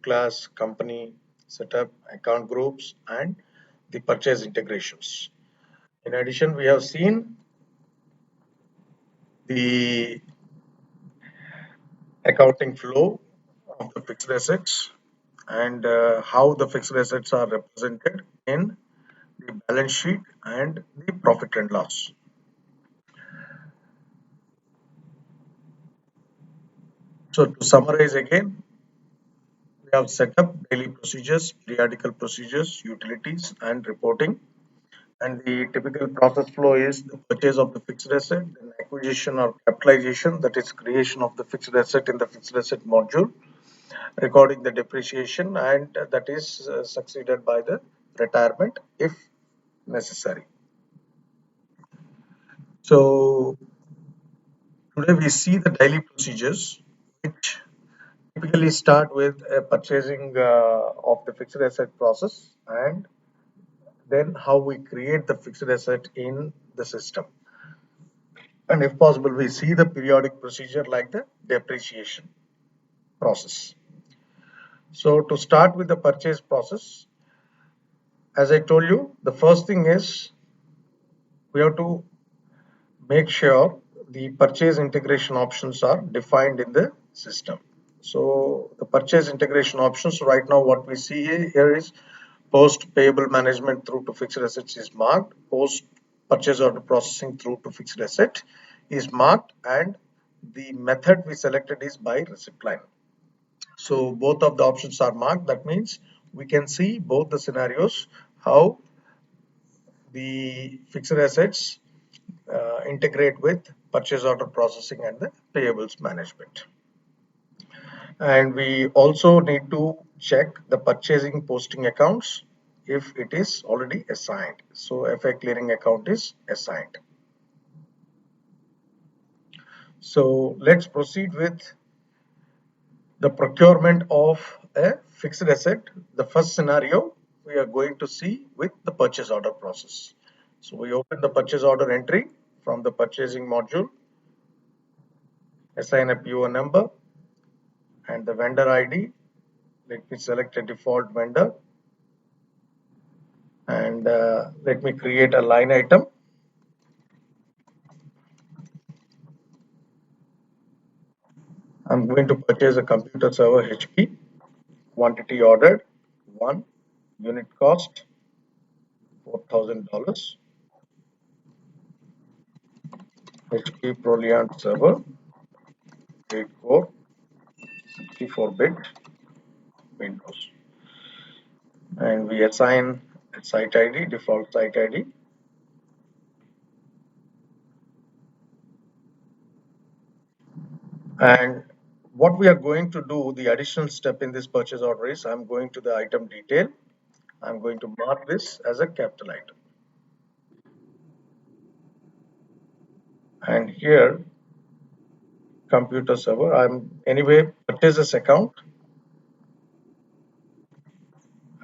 class, company, setup, account groups, and the purchase integrations. In addition, we have seen the accounting flow of the fixed assets and how the fixed assets are represented in the balance sheet and the profit and loss. So to summarize again, we have set up daily procedures, periodical procedures, utilities, and reporting. And the typical process flow is the purchase of the fixed asset, then acquisition or capitalization, that is creation of the fixed asset in the fixed asset module, recording the depreciation, and that is succeeded by the retirement if necessary. So today we see the daily procedures, which typically start with purchasing of the fixed asset process and then how we create the fixed asset in the system. And if possible, we see the periodic procedure like the depreciation process. So to start with the purchase process, as I told you, the first thing is we have to make sure the purchase integration options are defined in the system. So the purchase integration options right now, what we see here is post payable management through to fixed assets is marked, post purchase order processing through to fixed asset is marked, and the method we selected is by receipt line. So both of the options are marked. That means we can see both the scenarios how the fixed assets integrate with purchase order processing and the payables management. And we also need to check the purchasing posting accounts if it is already assigned. So FA clearing account is assigned. So let's proceed with the procurement of a fixed asset. The first scenario we are going to see with the purchase order process. So we open the purchase order entry from the purchasing module, assign a PO number and the vendor ID. Let me select a default vendor and let me create a line item. I'm going to purchase a computer server HP, quantity ordered 1, unit cost $4,000, HP ProLiant server 8 core 64-bit Windows, and we assign a site ID, default site ID. And what we are going to do, the additional step in this purchase order is I'm going to the item detail. I'm going to mark this as a capital item. And here, computer server, I'm anyway purchase this account.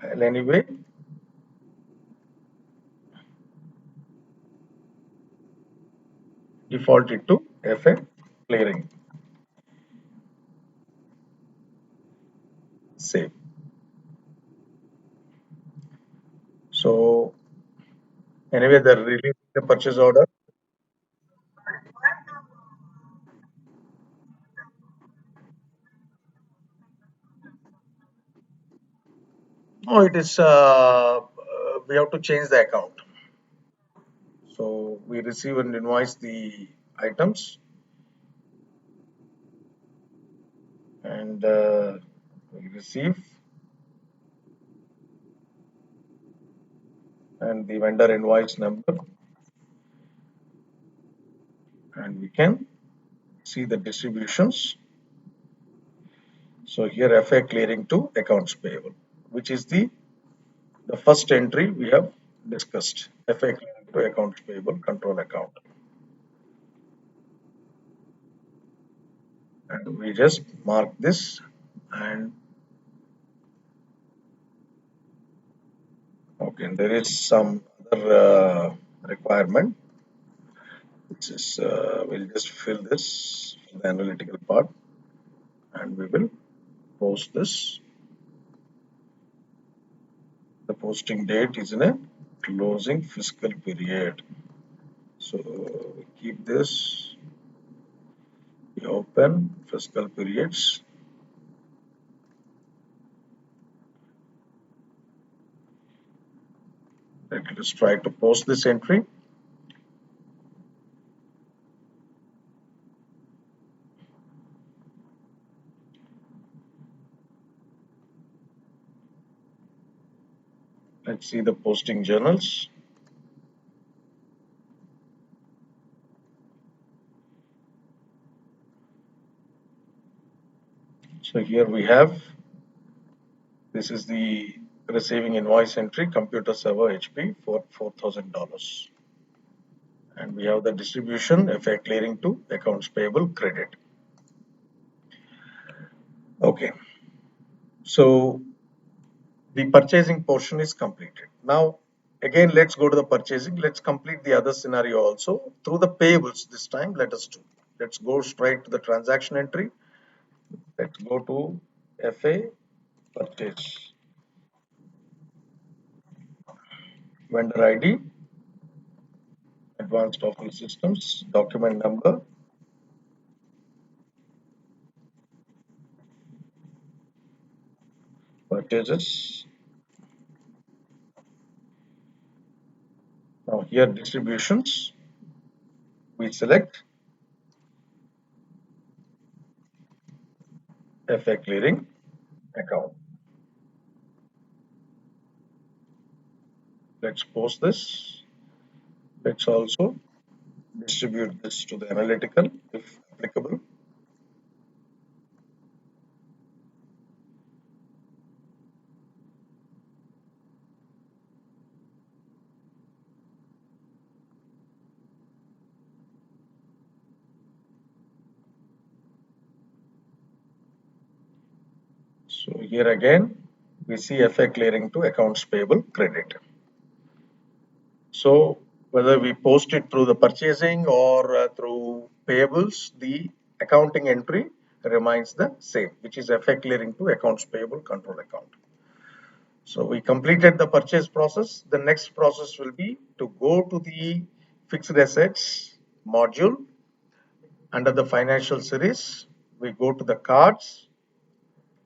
I'll anyway default it to FA clearing. Save. So anyway, they're releasing the purchase order. No, it is we have to change the account. So we receive and invoice the items, and we receive, and the vendor invoice number, and we can see the distributions. So here FA clearing to accounts payable, which is the first entry we have discussed, FA clearing to accounts payable control account. And we just mark this, and okay, there is some other requirement, which is we'll just fill this, the analytical part, and we will post this. The posting date is in a closing fiscal period. So keep this, we open fiscal periods. Let's try to post this entry. Let's see the posting journals. So here we have, this is the receiving invoice entry, computer server HP for $4,000. And we have the distribution effect clearing to accounts payable credit. Okay, so the purchasing portion is completed. Now, again, let's go to the purchasing. Let's complete the other scenario also through the payables this time. Let us do. Let's go straight to the transaction entry. Let's go to FA purchase, vendor ID, advanced office systems, document number, purchases. Now here distributions, we select FA clearing account. Let's post this. Let's also distribute this to the analytical if applicable. So here again, we see FA clearing to accounts payable credit. So whether we post it through the purchasing or through payables, the accounting entry remains the same, which is FA clearing to accounts payable control account. So we completed the purchase process. The next process will be to go to the fixed assets module under the financial series. We go to the cards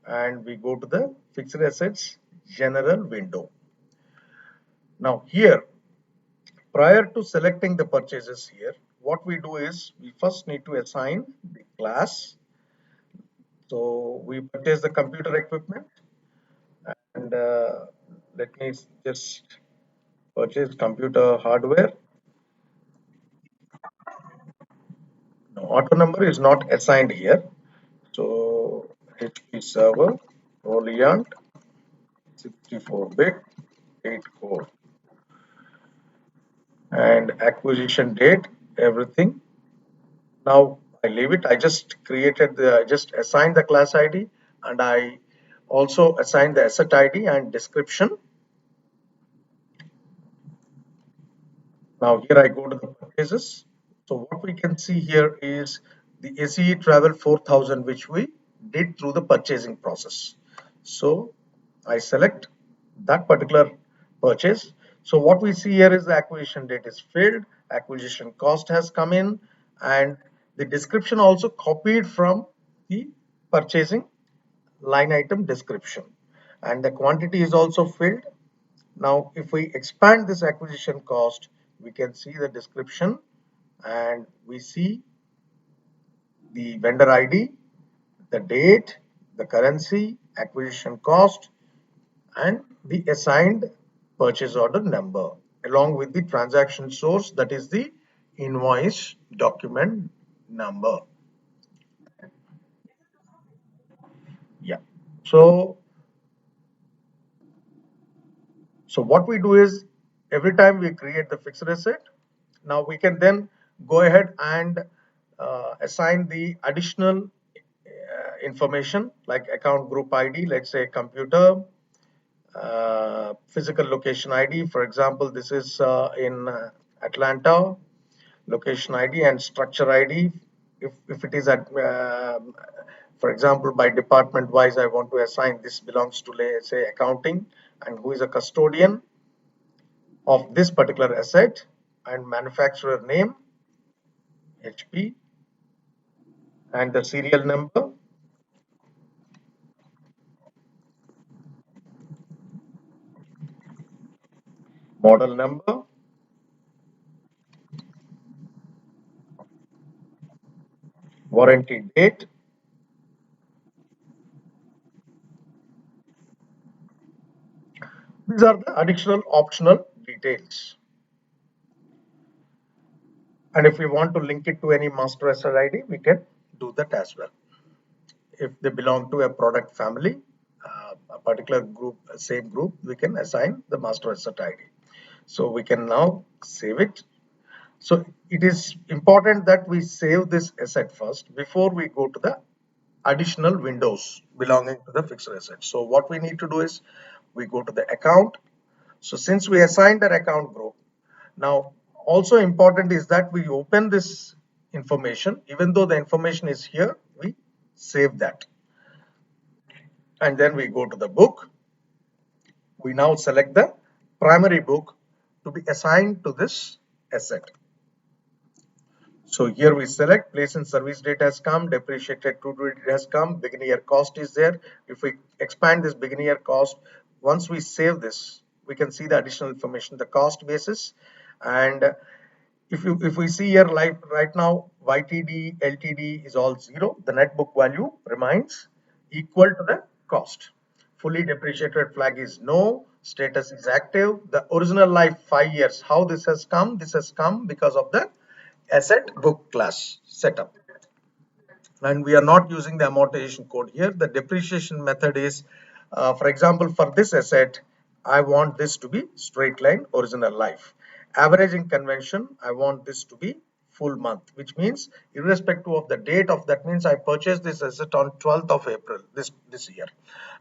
and we go to the fixed assets general window. Now here, prior to selecting the purchases here, what we do is we first need to assign the class. So we purchase the computer equipment and let me just purchase computer hardware. No, auto number is not assigned here. So HP server, Reliant, 64-bit, 8 core, and acquisition date, everything. Now I leave it. I just assigned the class ID and I also assigned the asset ID and description. Now here I go to the purchases. So what we can see here is the ACE Travel 4000 which we did through the purchasing process. So I select that particular purchase. So what we see here is the acquisition date is filled, acquisition cost has come in, and the description also copied from the purchasing line item description, and the quantity is also filled. Now, if we expand this acquisition cost, we can see the description and we see the vendor ID, the date, the currency, acquisition cost, and the assigned purchase order number along with the transaction source, that is the invoice document number. Yeah. So So what we do is every time we create the fixed asset, now we can then go ahead and assign the additional information like account group ID, let's say computer, physical location ID. For example, this is in Atlanta, location ID and structure ID. If it is at For example, by department wise, I want to assign this belongs to, let's say, accounting, and who is a custodian of this particular asset, and manufacturer name HP, and the serial number, model number, warranty date. These are the additional optional details. And if we want to link it to any master asset ID, we can do that as well. If they belong to a product family, a particular group, same group, we can assign the master asset ID. So we can now save it. So it is important that we save this asset first before we go to the additional windows belonging to the fixed asset. So what we need to do is we go to the account. So since we assigned an account group, now also important is that we open this information. Even though the information is here, we save that. And then we go to the book. We now select the primary book to be assigned to this asset. So here we select place and service date has come, depreciated to date has come, beginning year cost is there. If we expand this beginning year cost, once we save this, we can see the additional information, the cost basis. And if we see here like right now, YTD, LTD is all zero. The net book value remains equal to the cost. Fully depreciated flag is no. Status is active. The original life 5 years. How this has come? This has come because of the asset book class setup. And we are not using the amortization code here. The depreciation method is, for example, for this asset, I want this to be straight line original life. Averaging convention, I want this to be full month, which means irrespective of the date of that means I purchased this asset on 12th of April this year.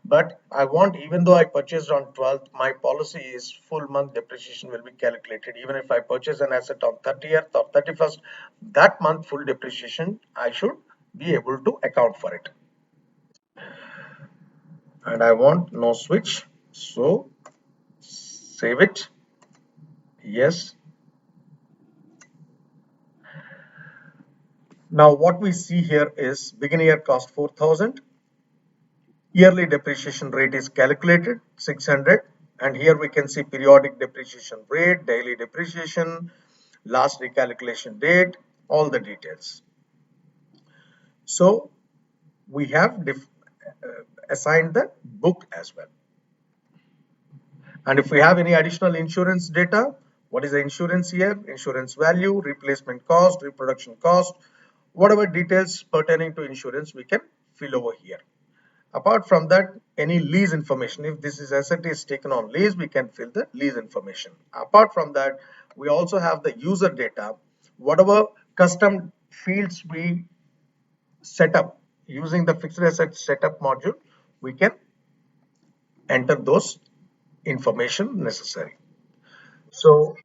But I want, even though I purchased on 12th, my policy is full month depreciation will be calculated. Even if I purchase an asset on 30th or 31st, that month full depreciation I should be able to account for it. And I want no switch, so save it. Yes. Now what we see here is beginning year cost 4,000, yearly depreciation rate is calculated 600, and here we can see periodic depreciation rate, daily depreciation, last recalculation date, all the details. So we have assigned the book as well. And if we have any additional insurance data, what is the insurance here? Insurance value, replacement cost, reproduction cost, whatever details pertaining to insurance we can fill over here. Apart from that, any lease information, if this is asset is taken on lease, we can fill the lease information. Apart from that, we also have the user data, whatever custom fields we set up using the fixed asset setup module, we can enter those information necessary. So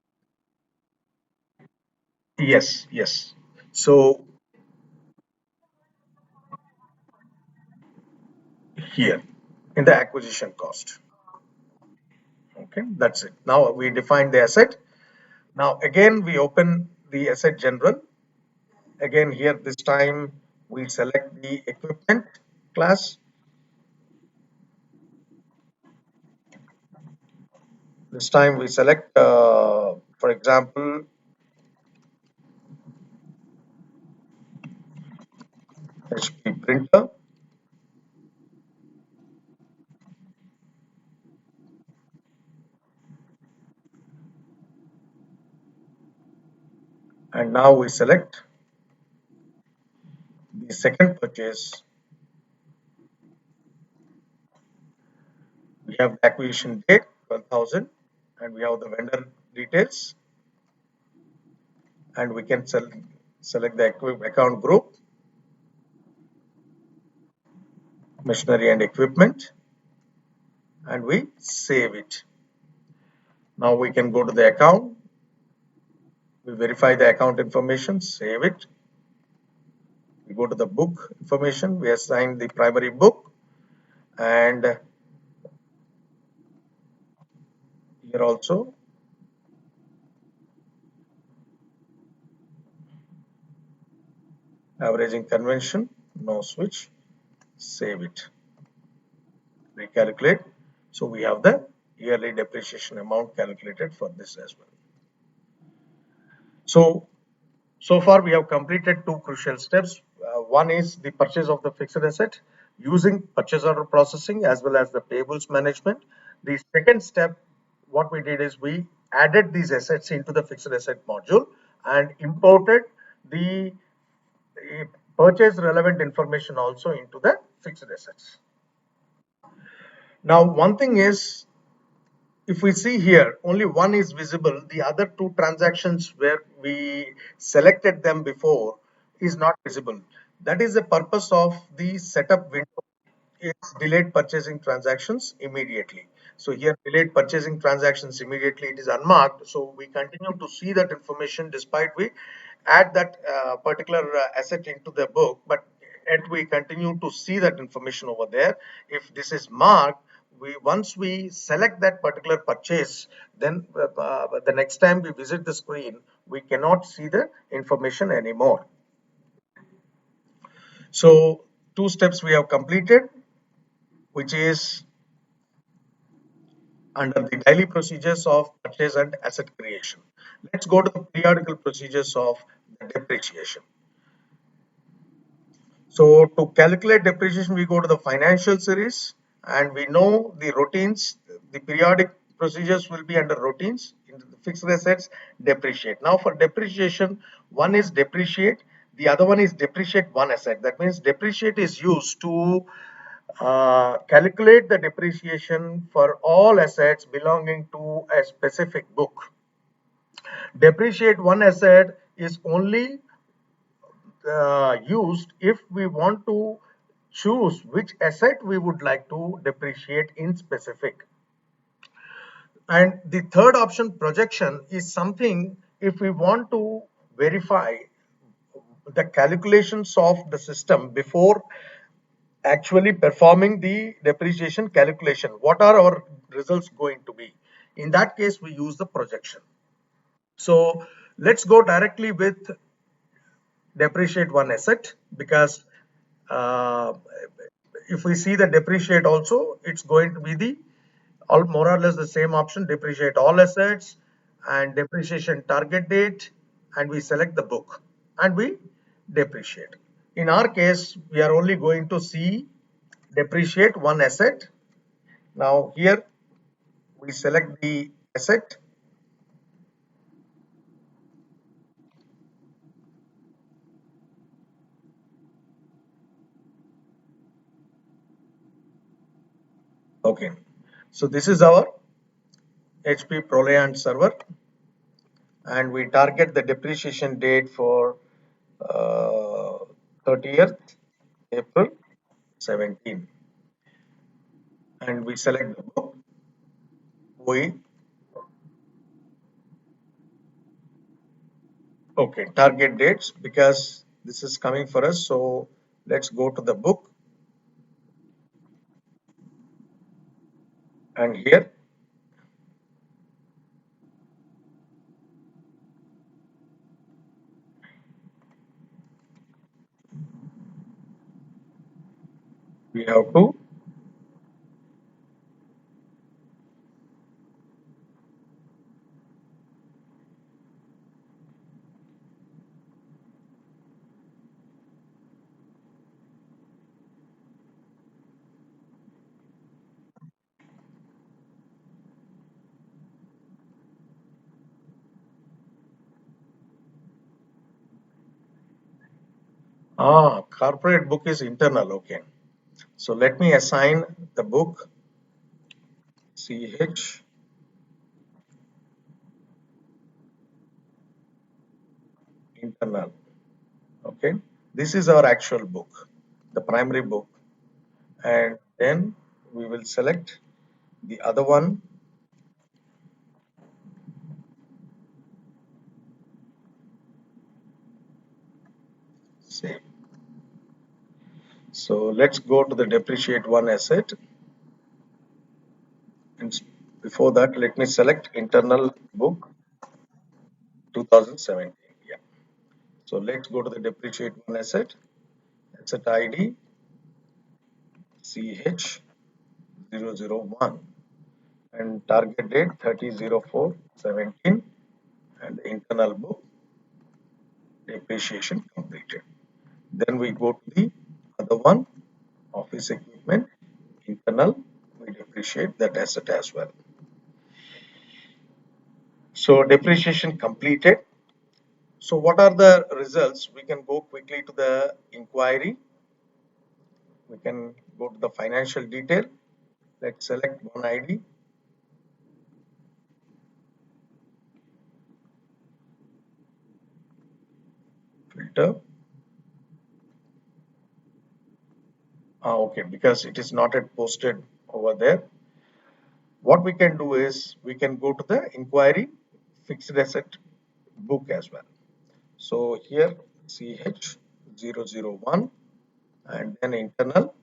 yes, yes. So here in the acquisition cost. Okay, that's it. Now we define the asset. Now again we open the asset general. Again here this time we select the equipment class. This time we select for example HP printer, and now we select the second purchase. We have the acquisition date 12,000, and we have the vendor details, and we can select the account group, machinery and equipment, and we save it. Now we can go to the account, we verify the account information, save it, We go to the book information, we assign the primary book, and here also averaging convention, no switch, save it, recalculate. So we have the yearly depreciation amount calculated for this as well. So far we have completed two crucial steps. One is the purchase of the fixed asset using purchase order processing as well as the payables management. The second step, what we did is we added these assets into the fixed asset module and imported the purchase relevant information also into the fixed assets. Now, one thing is, if we see here, only one is visible. The other two transactions where we selected them before is not visible. That is the purpose of the setup window. It's delayed purchasing transactions immediately. So here delayed purchasing transactions immediately, it is unmarked. So we continue to see that information despite we add that particular asset into the book, but yet we continue to see that information over there. If this is marked, we once we select that particular purchase, then the next time we visit the screen, we cannot see the information anymore. So two steps we have completed, which is under the daily procedures of purchase and asset creation. Let's go to the periodical procedures of depreciation. So to calculate depreciation, we go to the financial series and we know the routines. The periodic procedures will be under routines. In the fixed assets, depreciate. Now for depreciation, one is depreciate, the other one is depreciate one asset. That means depreciate is used to calculate the depreciation for all assets belonging to a specific book. Depreciate one asset is only used if we want to choose which asset we would like to depreciate in specific. And the third option, projection, is something if we want to verify the calculations of the system before actually performing the depreciation calculation. What are our results going to be? In that case, we use the projection. So let's go directly with depreciate one asset because uh, if we see the depreciate also, it's going to be the all more or less the same option, depreciate all assets and depreciation target date, and we select the book and we depreciate. In our case, we are only going to see depreciate one asset. Now here we select the asset. Okay. So this is our HP ProLiant server and we target the depreciation date for 30th April 17 and we select the book. We okay, target dates because this is coming for us. So let's go to the book and here we have to corporate book is internal. Okay. So let me assign the book CH internal. Okay. This is our actual book, the primary book. And then we will select the other one, save. So let's go to the depreciate one asset. And before that, let me select internal book 2017. Yeah. So let's go to the depreciate one asset. Asset ID CH001 and target date 30/04/17 and the internal book depreciation completed. Then we go to the other one, office equipment, internal, we depreciate that asset as well. So depreciation completed. So what are the results? We can go quickly to the inquiry. We can go to the financial detail. Let's select one ID. Filter. Okay, because it is not yet posted over there. What we can do is we can go to the inquiry fixed asset book as well. So here CH001 and then internal.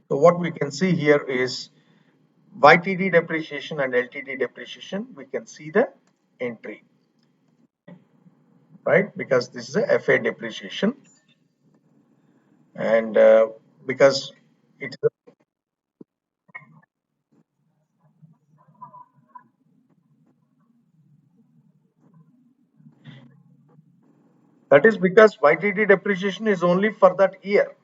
So what we can see here is YTD depreciation and LTD depreciation. We can see the entry, right? Because this is a FA depreciation and because it is that is because YTD depreciation is only for that year.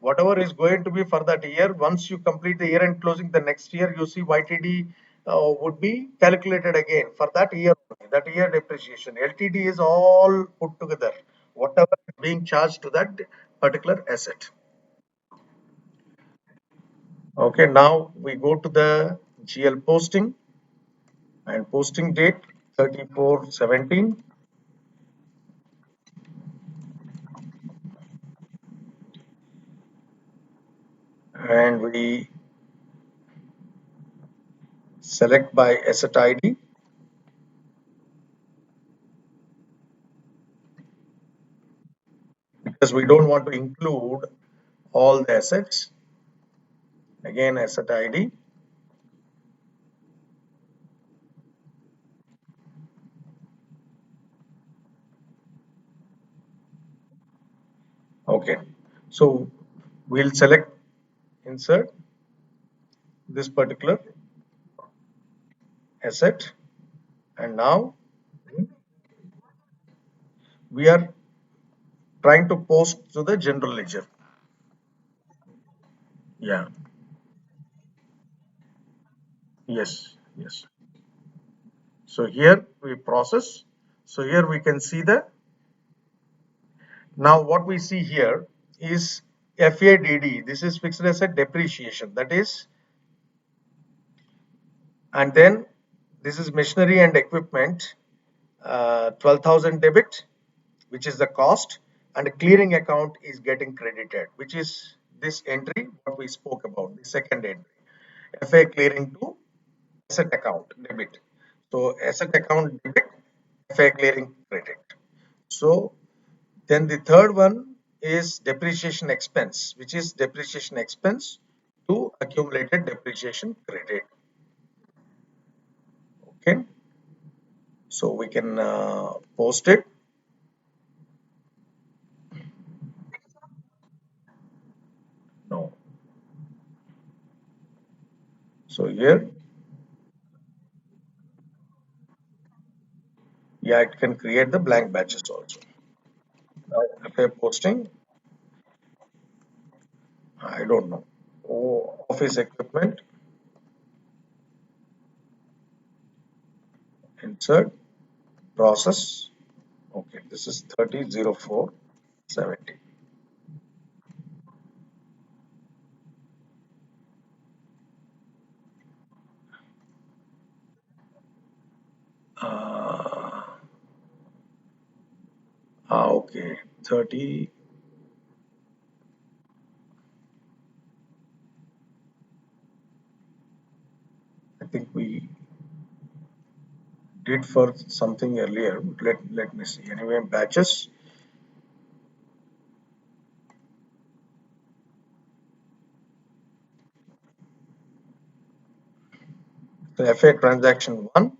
Whatever is going to be for that year, once you complete the year and closing the next year, you see YTD would be calculated again for that year, that year depreciation. LTD is all put together, whatever is being charged to that particular asset. Okay, now we go to the GL posting and posting date 34/17 and we select by asset ID. Because we don't want to include all the assets. Again, asset ID. Okay. So we'll select insert this particular asset and now we are trying to post to the general ledger. Yeah. Yes. Yes. So here we process. So here we can see the now what we see here is FADD. This is fixed asset depreciation. That is, and then this is machinery and equipment 12,000 debit, which is the cost, and a clearing account is getting credited, which is this entry what we spoke about, the second entry, FA clearing to asset account debit. So asset account debit, FA clearing credit. So then the third one is depreciation expense, which is depreciation expense to accumulated depreciation credit. Okay, so we can post it. No. So here, yeah, it can create the blank batches also. FA posting, I don't know. Oh, office equipment, insert, process. Okay, this is 30/04/70. Uh, okay, 30. I think we did for something earlier. Let me see. Anyway, batches. So FA transaction 1,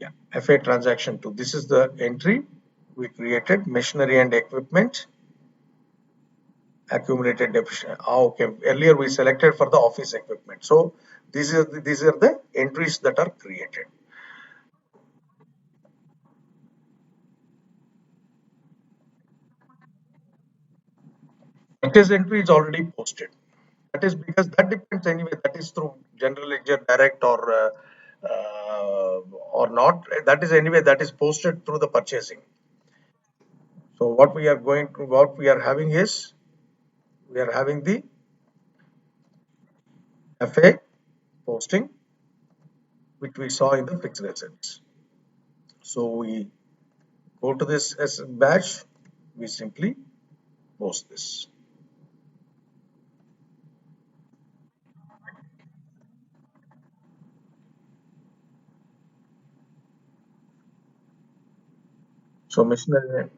yeah, FA transaction 2. This is the entry we created, machinery and equipment, accumulated depreciation. Ah, okay. Earlier we selected for the office equipment. So these are the entries that are created. Purchase entry is already posted. That is because that depends anyway. That is through general ledger direct or not. That is anyway that is posted through the purchasing. So what we are having is we are having the FA posting which we saw in the fixed assets. So we go to this as batch. We simply post this. So machinery.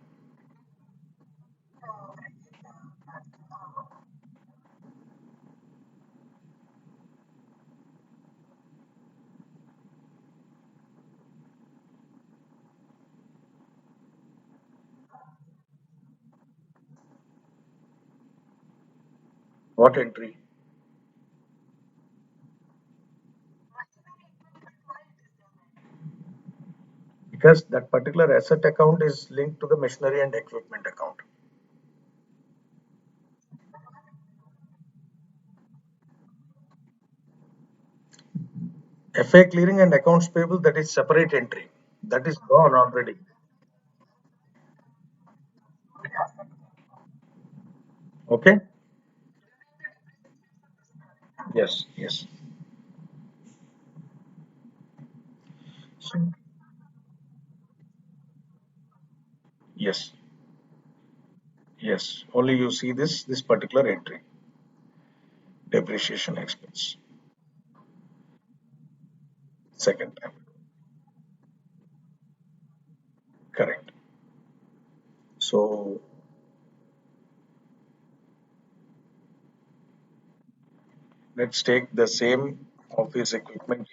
What entry? Because that particular asset account is linked to the machinery and equipment account. FA clearing and accounts payable, that is separate entry. That is gone already. Okay. Yes. Yes. So, yes. Yes. Only you see this particular entry, depreciation expense. Second time. Correct. So let's take the same office equipment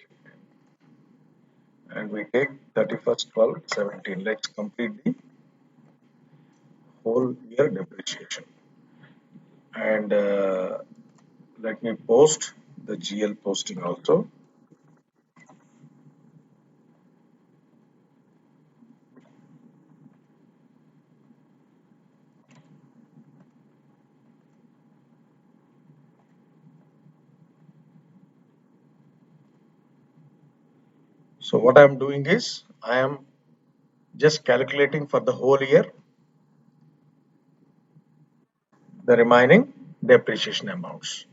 and we take 31st 12 17. Let's complete the whole year depreciation. And let me post the GL posting also. So what I am doing is I am just calculating for the whole year the remaining depreciation amounts.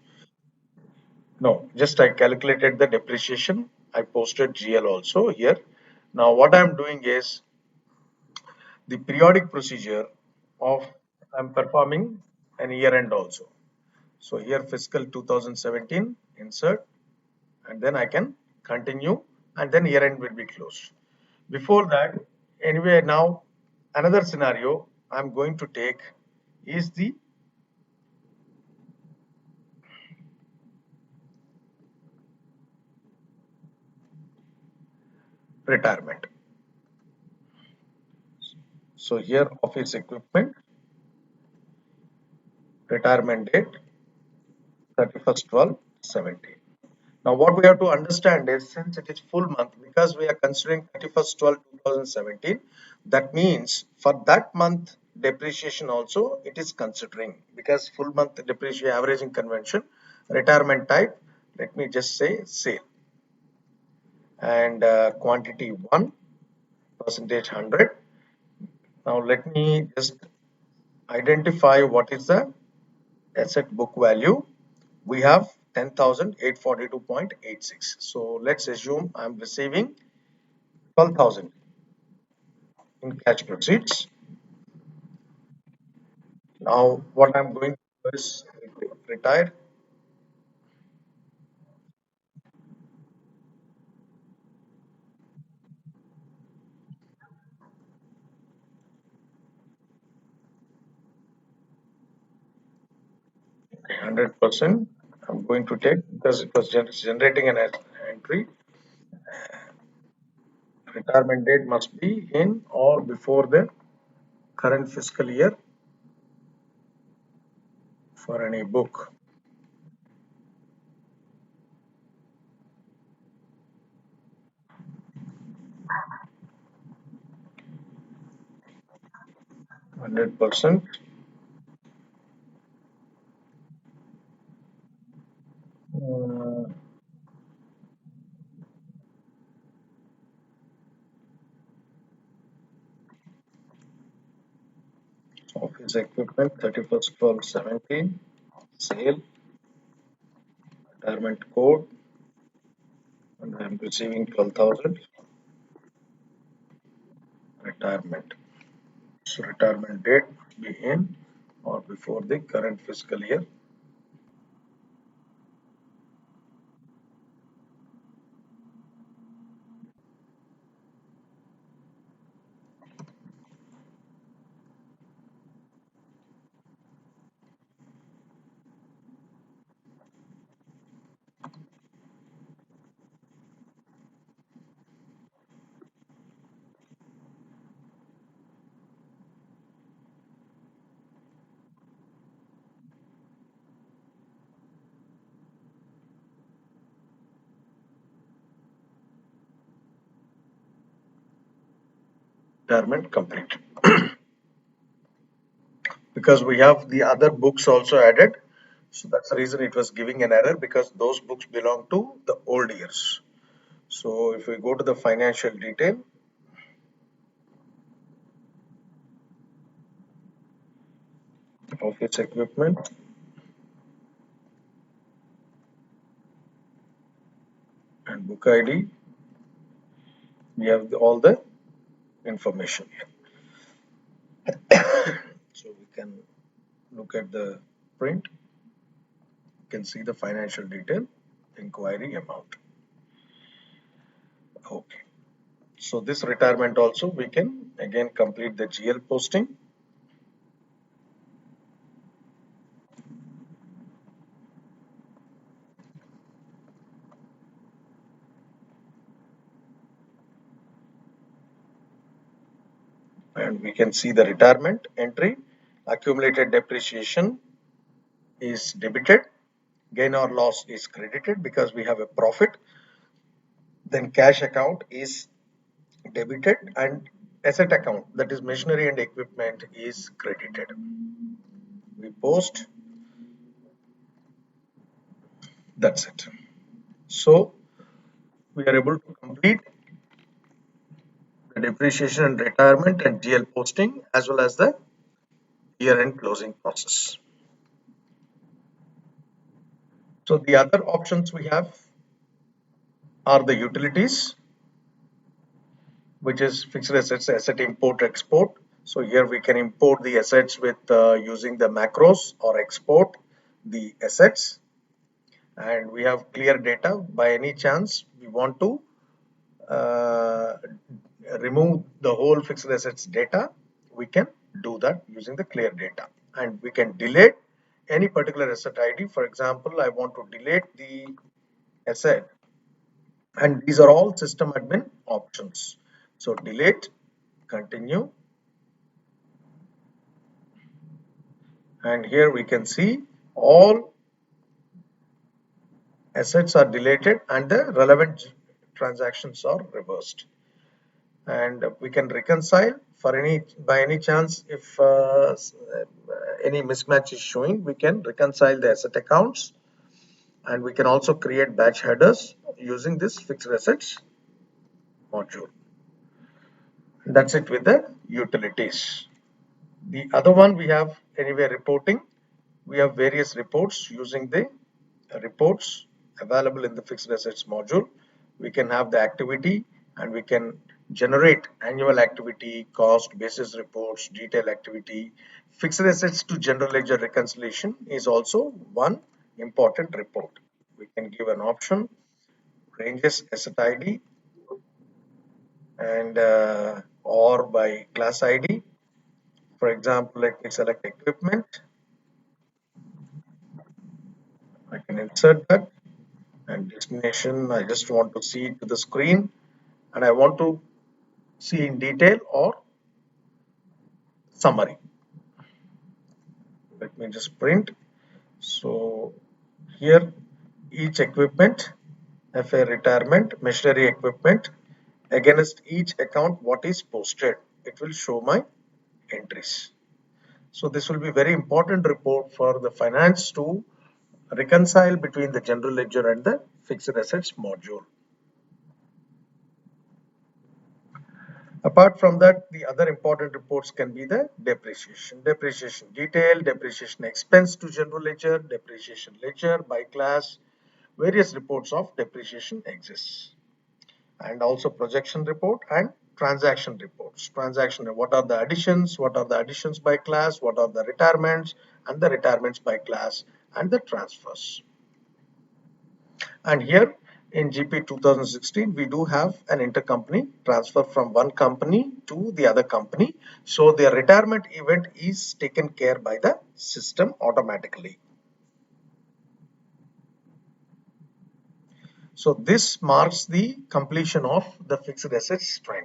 No, just I calculated the depreciation. I posted GL also here. Now what I am doing is the periodic procedure of I'm performing an year end also. So here fiscal 2017 insert and then I can continue and then year end will be closed. Before that, anyway, now another scenario I'm going to take is the retirement. So here office equipment, retirement date 31st 12 17. Now what we have to understand is since it is full month because we are considering 31st 12 2017, that means for that month depreciation also it is considering because full month depreciation averaging convention retirement type, let me just say sale and quantity 1 percentage 100. Now let me just identify what is the asset book value. We have 10,842.86. So let's assume I'm receiving 12,000 in cash proceeds. Now what I'm going to do is retire 100%. I'm going to take because it was generating an entry. Retirement date must be in or before the current fiscal year for any book. Hundred percent. Office equipment 31st 12 17. Sale, retirement code, and I'm receiving 12,000. Retirement. So retirement date be in or before the current fiscal year. Retirement complete. Because we have the other books also added. So that's the reason it was giving an error because those books belong to the old years. So if we go to the financial detail, office equipment and book ID, we have all the information here. So we can look at the print, you can see the financial detail, inquiry amount. Okay. So this retirement also we can again complete the GL posting. And we can see the retirement entry. Accumulated depreciation is debited, gain or loss is credited because we have a profit. Then cash account is debited and asset account, that is machinery and equipment, is credited. We post, that's it. So we are able to complete the depreciation and retirement and GL posting as well as the year-end closing process. So the other options we have are the utilities, which is fixed assets, asset import, export. So here we can import the assets with using the macros or export the assets. And we have clear data. By any chance we want to uh, remove the whole fixed assets data, we can do that using the clear data. And we can delete any particular asset ID. For example, I want to delete the asset, and these are all system admin options. So delete, continue, and here we can see all assets are deleted and the relevant transactions are reversed. And we can reconcile for any, by any chance if any mismatch is showing, we can reconcile the asset accounts, and we can also create batch headers using this fixed assets module. That's it with the utilities. The other one we have anyway reporting. We have various reports using the reports available in the fixed assets module. We can have the activity and we can generate annual activity, cost, basis reports, detail activity. Fixed assets to general ledger reconciliation is also one important report. We can give an option, ranges asset ID and or by class ID. For example, let me select equipment. I can can insert that, and destination, I just want to see to the screen and I want to see in detail or summary. Let me just print. So here each equipment, FA retirement, machinery equipment, against each account what is posted, it will show my entries. So this will be very important report for the finance to reconcile between the general ledger and the fixed assets module. Apart from that, the other important reports can be the depreciation detail, depreciation expense to general ledger, depreciation ledger by class, various reports of depreciation exists, and also projection report and transaction reports. Transaction, what are the additions, what are the additions by class, what are the retirements, and the retirements by class, and the transfers. And here in GP 2016, we do have an intercompany transfer from one company to the other company. So the retirement event is taken care by the system automatically. So this marks the completion of the fixed assets trend.